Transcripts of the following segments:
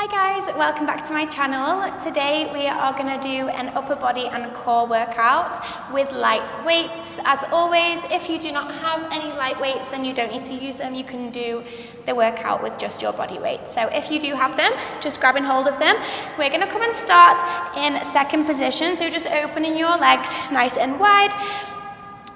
Hi guys, welcome back to my channel. Today we are going to do an upper body and core workout with light weights. As always, if you do not have any light weights, then you don't need to use them. You can do the workout with just your body weight. So if you do have them, just grabbing hold of them. We're going to come and start in second position. So just opening your legs nice and wide,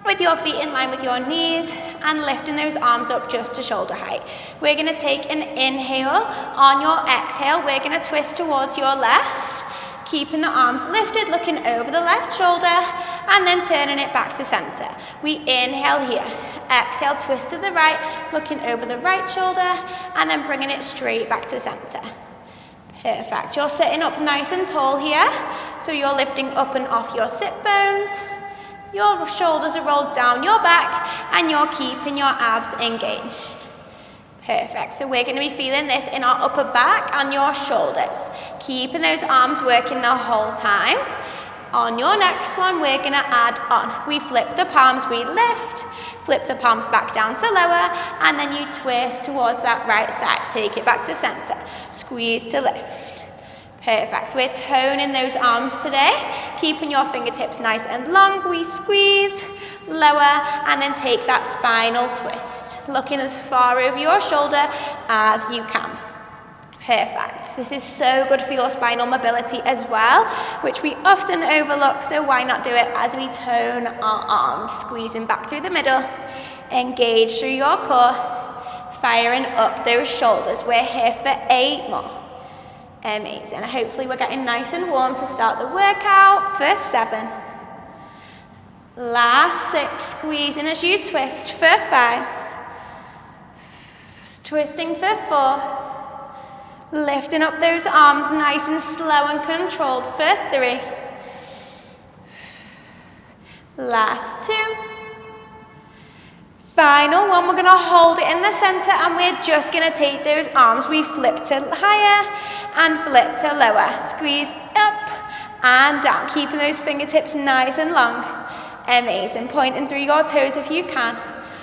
with your feet in line with your knees and lifting those arms up just to shoulder height. We're going to take an inhale. On your exhale, we're going to twist towards your left, keeping the arms lifted, looking over the left shoulder, and then turning it back to center. We inhale here. Exhale, twist to the right, looking over the right shoulder, and then bringing it straight back to center. Perfect. You're sitting up nice and tall here, so you're lifting up and off your sit bones. Your shoulders are rolled down your back and you're keeping your abs engaged. Perfect. So we're going to be feeling this in our upper back and your shoulders. Keeping those arms working the whole time. On your next one, we're going to add on. We flip the palms, we lift, flip the palms back down to lower, and then you twist towards that right side. Take it back to center. Squeeze to lift. Perfect. So we're toning those arms today, keeping your fingertips nice and long. We squeeze, lower, and then take that spinal twist, looking as far over your shoulder as you can. Perfect. This is so good for your spinal mobility as well, which we often overlook, so why not do it as we tone our arms, squeezing back through the middle, engage through your core, firing up those shoulders. We're here for 8 more. Amazing. Hopefully we're getting nice and warm to start the workout for 7. Last 6. Squeezing as you twist for 5. Twisting for 4. Lifting up those arms nice and slow and controlled for 3. Last 2. Final one, we're going to hold it in the center and we're just going to take those arms. We flip to higher and flip to lower. Squeeze up and down, keeping those fingertips nice and long. Amazing. Pointing through your toes if you can.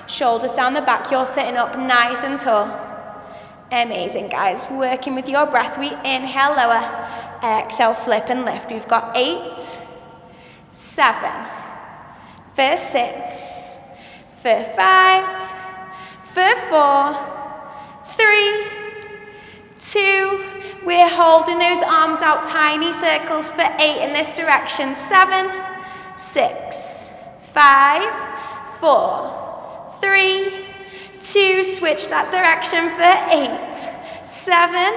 Shoulders down the back, you're sitting up nice and tall. Amazing, guys. Working with your breath. We inhale, lower. Exhale, flip and lift. We've got 8, 7, for 6, for 5, for 4, 3, 2. We're holding those arms out, tiny circles for 8 in this direction. 7, 6, 5, 4, 3, 2. Switch that direction for 8, 7,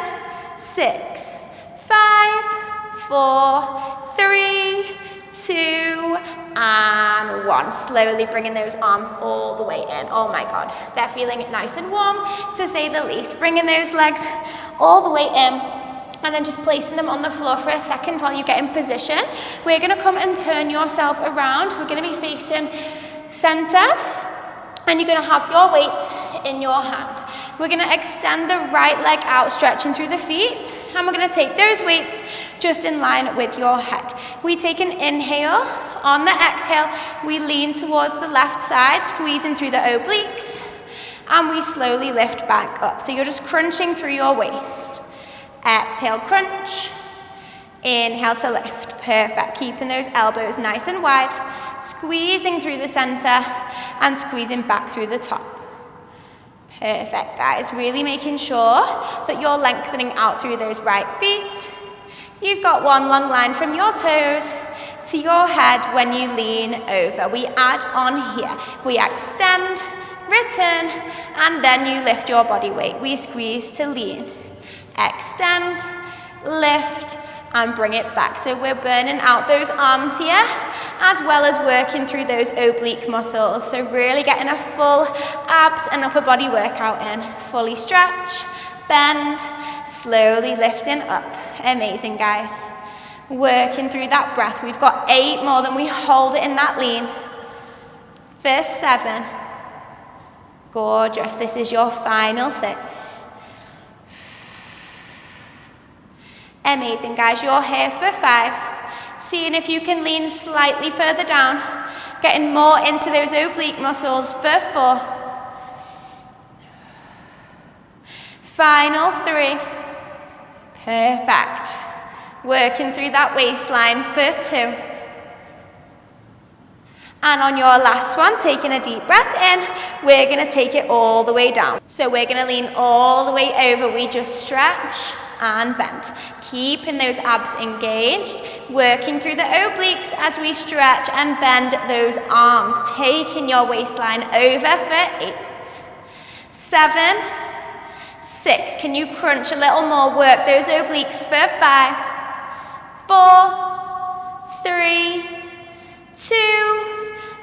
6, 5, 4, 3, 2, and 1. Slowly bringing those arms all the way in. Oh my God, they're feeling nice and warm, to say the least. Bringing those legs all the way in, and then just placing them on the floor for a second while you get in position. We're going to come and turn yourself around. We're going to be facing center, and you're going to have your weights in your hand. We're going to extend the right leg out, stretching through the feet, and we're going to take those weights just in line with your head. We take an inhale. On the exhale, we lean towards the left side, squeezing through the obliques, and we slowly lift back up. So you're just crunching through your waist. Exhale, crunch. Inhale to lift. Perfect. Keeping those elbows nice and wide, squeezing through the center and squeezing back through the top. Perfect, guys. Really making sure that you're lengthening out through those right feet. You've got one long line from your toes to your head when you lean over. We add on here. We extend, return, and then you lift your body weight. We squeeze to lean. Extend, lift, and bring it back. So we're burning out those arms here, as well as working through those oblique muscles. So really getting a full abs and upper body workout in. Fully stretch, bend, slowly lifting up. Amazing, guys. Working through that breath. We've got 8 more, then we hold it in that lean. For 7. Gorgeous. This is your final 6. Amazing, guys. You're here for 5. Seeing if you can lean slightly further down. Getting more into those oblique muscles for 4. Final 3. Perfect. Working through that waistline for 2. And on your last one, taking a deep breath in, we're gonna take it all the way down. So we're gonna lean all the way over. We just stretch and bend. Keeping those abs engaged, working through the obliques as we stretch and bend those arms. Taking your waistline over for 8, 7, 6. Can you crunch a little more? Work those obliques for 5, 4, 3, 2,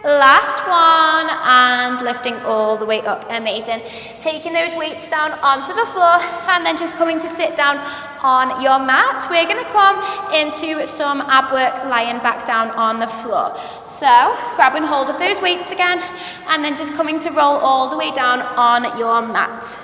last one, and lifting all the way up. Amazing. Taking those weights down onto the floor and then just coming to sit down on your mat. We're going to come into some ab work lying back down on the floor. So grabbing hold of those weights again and then just coming to roll all the way down on your mat.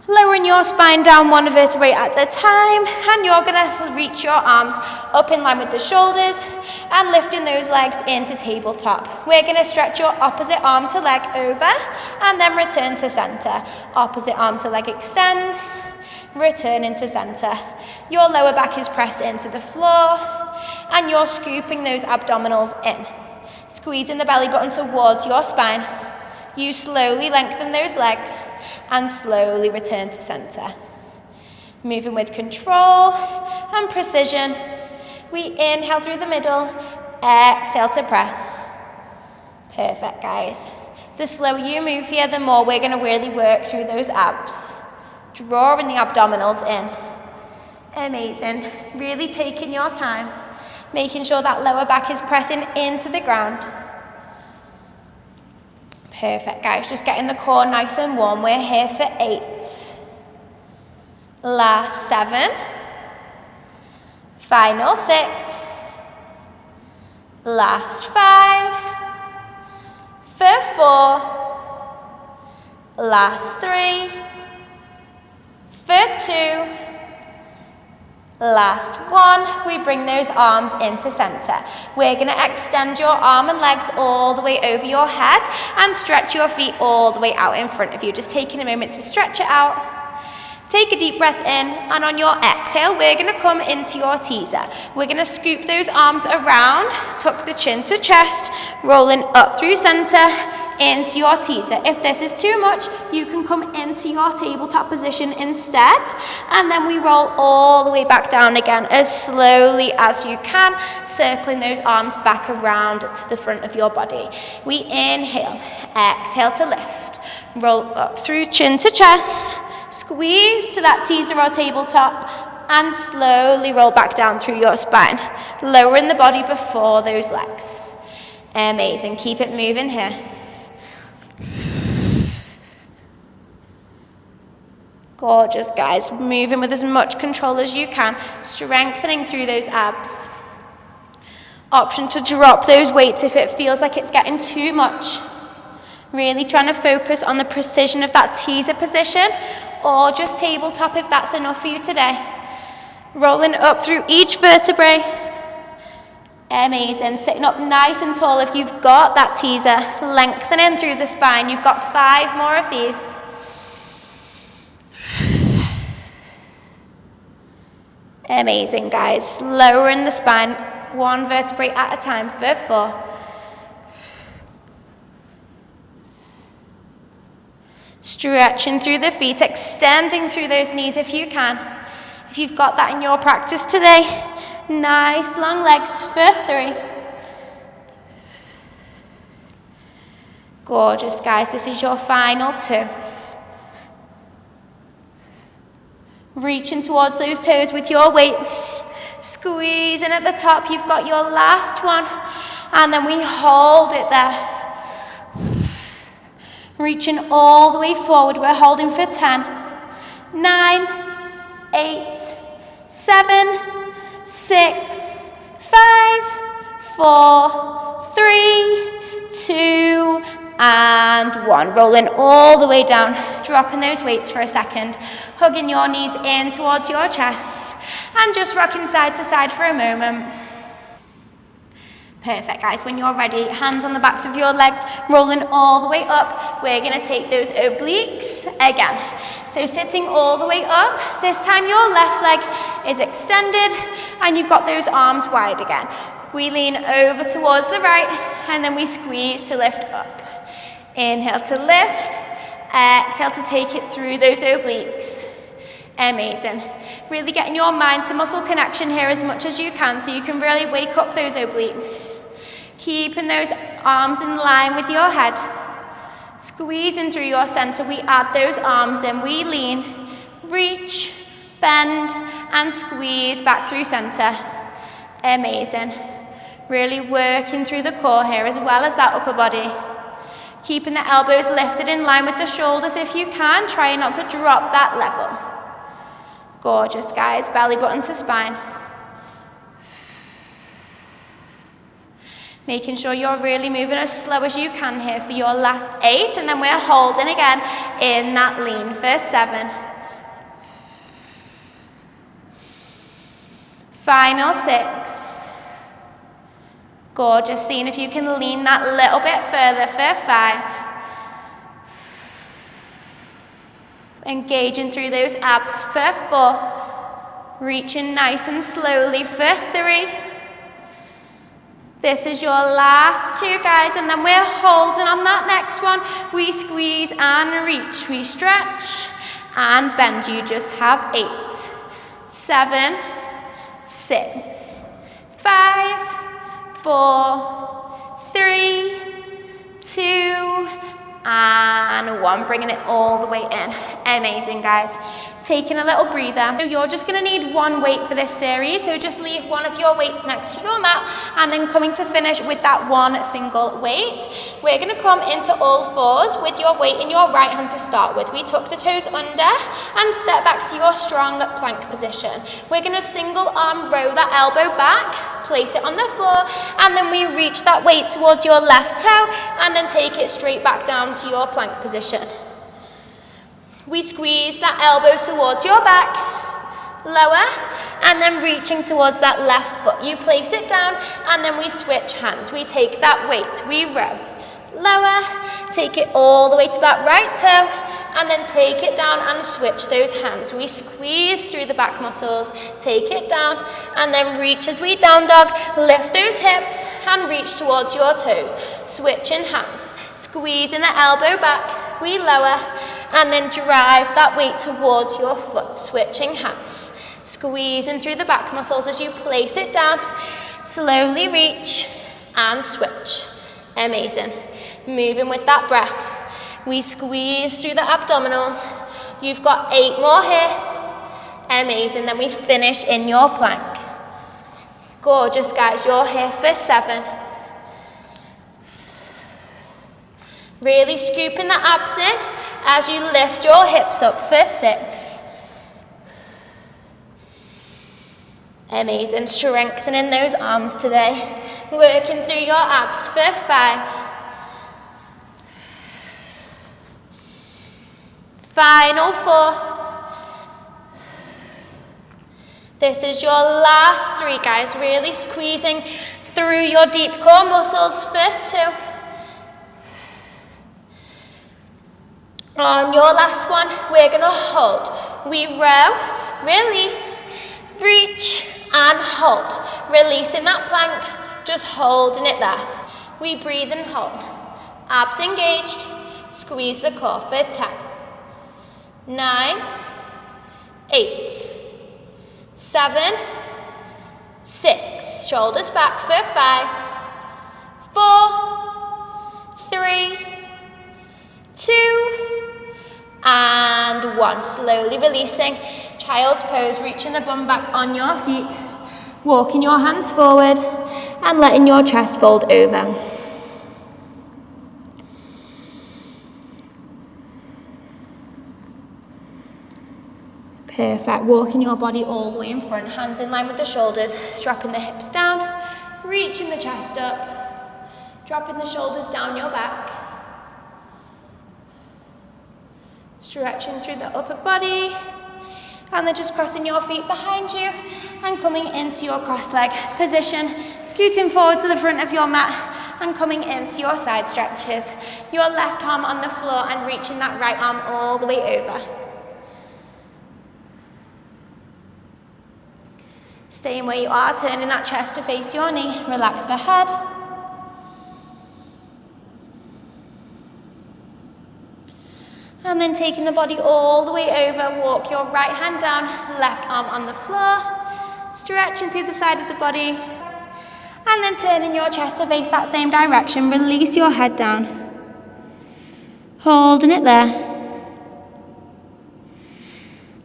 Lowering your spine down one vertebrae at a time, and you're gonna reach your arms up in line with the shoulders and lifting those legs into tabletop. We're gonna stretch your opposite arm to leg over and then return to center. Opposite arm to leg extends, return into center. Your lower back is pressed into the floor and you're scooping those abdominals in. Squeezing the belly button towards your spine. You slowly lengthen those legs and slowly return to center. Moving with control and precision. We inhale through the middle, exhale to press. Perfect, guys. The slower you move here, the more we're gonna really work through those abs. Drawing the abdominals in. Amazing. Really taking your time, making sure that lower back is pressing into the ground. Perfect, guys. Just getting the core nice and warm. We're here for 8. Last 7. Final 6. Last 5. For 4. Last 3. For 2. Last 1, we bring those arms into center. We're gonna extend your arm and legs all the way over your head and stretch your feet all the way out in front of you. Just taking a moment to stretch it out. Take a deep breath in, and on your exhale, we're gonna come into your teaser. We're gonna scoop those arms around, tuck the chin to chest, rolling up through center, into your teaser. If this is too much, you can come into your tabletop position instead, and then we roll all the way back down again as slowly as you can, circling those arms back around to the front of your body. We inhale, exhale to lift, roll up through chin to chest, squeeze to that teaser or tabletop, and slowly roll back down through your spine, lowering the body before those legs. Amazing, keep it moving here. Gorgeous, guys. Moving with as much control as you can, strengthening through those abs. Option to drop those weights if it feels like it's getting too much. Really trying to focus on the precision of that teaser position, or just tabletop if that's enough for you today. Rolling up through each vertebrae. Amazing. Sitting up nice and tall if you've got that teaser. Lengthening through the spine. You've got 5 more of these. Amazing, guys. Lowering the spine 1 vertebrae at a time for 4. Stretching through the feet, extending through those knees if you can. If you've got that in your practice today, nice long legs for 3. Gorgeous, guys. This is your final 2. Reaching towards those toes with your weights. Squeezing at the top. You've got your last one. And then we hold it there. Reaching all the way forward. We're holding for 10, 9, 8, 7, 6, 5, 4, 3, 2, and 1. Rolling all the way down, dropping those weights for a second, hugging your knees in towards your chest, and just rocking side to side for a moment. Perfect, guys. When you're ready, hands on the backs of your legs, rolling all the way up. We're gonna take those obliques again. So sitting all the way up. This time your left leg is extended and you've got those arms wide again. We lean over towards the right and then we squeeze to lift up. Inhale to lift, exhale to take it through those obliques. Amazing. Really getting your mind to muscle connection here as much as you can so you can really wake up those obliques. Keeping those arms in line with your head. Squeezing through your center, we add those arms in. We lean, reach, bend, and squeeze back through center. Amazing. Really working through the core here as well as that upper body. Keeping the elbows lifted in line with the shoulders if you can. Try not to drop that level. Gorgeous, guys. Belly button to spine. Making sure you're really moving as slow as you can here for your last 8. And then we're holding again in that lean for 7. Final 6. Gorgeous. Seeing if you can lean that little bit further for 5. Engaging through those abs for 4. Reaching nice and slowly for 3. This is your last 2, guys, and then we're holding on that next one. We squeeze and reach. We stretch and bend. You just have 8, 7, 6, 5, 4, 3, 2, and 1. Bringing it all the way in. Amazing, guys. Taking a little breather. So you're just going to need 1 weight for this series, so just leave one of your weights next to your mat and then coming to finish with that 1 single weight. We're going to come into all fours with your weight in your right hand to start with. We tuck the toes under and step back to your strong plank position. We're going to single arm row that elbow back, place it on the floor, and then we reach that weight towards your left toe and then take it straight back down to your plank position. We squeeze that elbow towards your back, lower, and then reaching towards that left foot. You place it down, and then we switch hands. We take that weight, we row, lower, take it all the way to that right toe, and then take it down and switch those hands. We squeeze through the back muscles, take it down, and then reach as we down dog, lift those hips, and reach towards your toes. Switching hands, squeezing the elbow back, we lower, and then drive that weight towards your foot, switching hands. Squeezing through the back muscles as you place it down, slowly reach and switch. Amazing. Moving with that breath. We squeeze through the abdominals. You've got 8 more here. Amazing. Then we finish in your plank. Gorgeous, guys. You're here for 7. Really scooping the abs in as you lift your hips up for 6. Amazing. Strengthening those arms today. Working through your abs for 5. Final 4. This is your last 3, guys. Really squeezing through your deep core muscles for 2. On your last one, we're going to hold. We row, release, reach, and hold. Releasing that plank, just holding it there. We breathe and hold. Abs engaged, squeeze the core for 10. 9, 8, 7, 6. Shoulders back for 5, 4, 3, 2, and 1. Slowly releasing. Child's pose, reaching the bum back on your feet. Walking your hands forward and letting your chest fold over. Perfect. Walking your body all the way in front. Hands in line with the shoulders. Dropping the hips down. Reaching the chest up. Dropping the shoulders down your back. Stretching through the upper body And then just crossing your feet behind you and coming into your cross-leg position, scooting forward to the front of your mat and coming into your side stretches. Your left arm on the floor and reaching that right arm all the way over. Staying where you are, turning that chest to face your knee. Relax the head. And then taking the body all the way over, walk your right hand down, left arm on the floor, stretching through the side of the body, and then turning your chest to face that same direction. Release your head down, holding it there.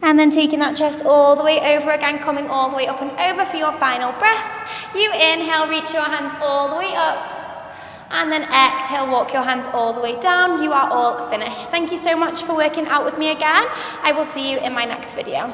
And then taking that chest all the way over again, coming all the way up and over for your final breath. You inhale, reach your hands all the way up. And then exhale, walk your hands all the way down. You are all finished. Thank you so much for working out with me again. I will see you in my next video.